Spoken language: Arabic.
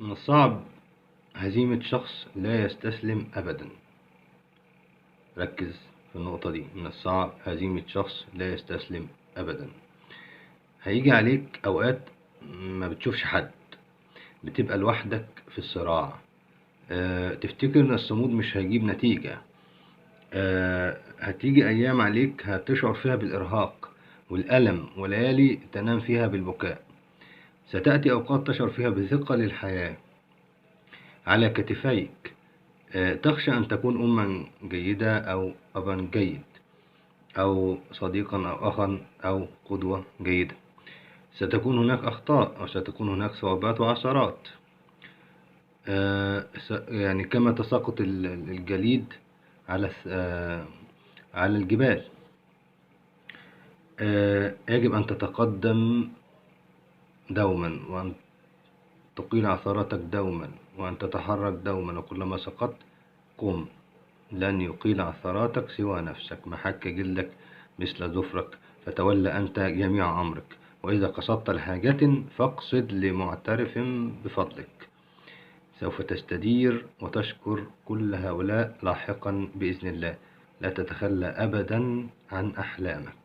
من الصعب هزيمة شخص لا يستسلم أبدا. ركز في النقطة دي، من الصعب هزيمة شخص لا يستسلم أبدا. هيجي عليك أوقات ما بتشوفش حد، بتبقى لوحدك في الصراع. تفتكر إن الصمود مش هيجيب نتيجة. هتيجي أيام عليك هتشعر فيها بالإرهاق والألم، وليالي تنام فيها بالبكاء. ستأتي أوقات تشعر فيها بثقل الحياة على كتفيك. تخشى أن تكون أما جيدة أو أبا جيد أو صديقا أو أخا أو قدوة جيدة. ستكون هناك أخطاء، أو ستكون هناك صعوبات وعثرات، يعني كما تساقط الجليد على الجبال. يجب أن تتقدم دوما، وأن تقيل عثراتك دوما، وأن تتحرك دوما، وكلما سقطت قم. لن يقيل عثراتك سوى نفسك. محك جلدك مثل ظفرك، فتولى أنت جميع أمرك. وإذا قصدت لحاجة فاقصد لمعترف بفضلك. سوف تستدير وتشكر كل هؤلاء لاحقا بإذن الله. لا تتخلى أبدا عن أحلامك.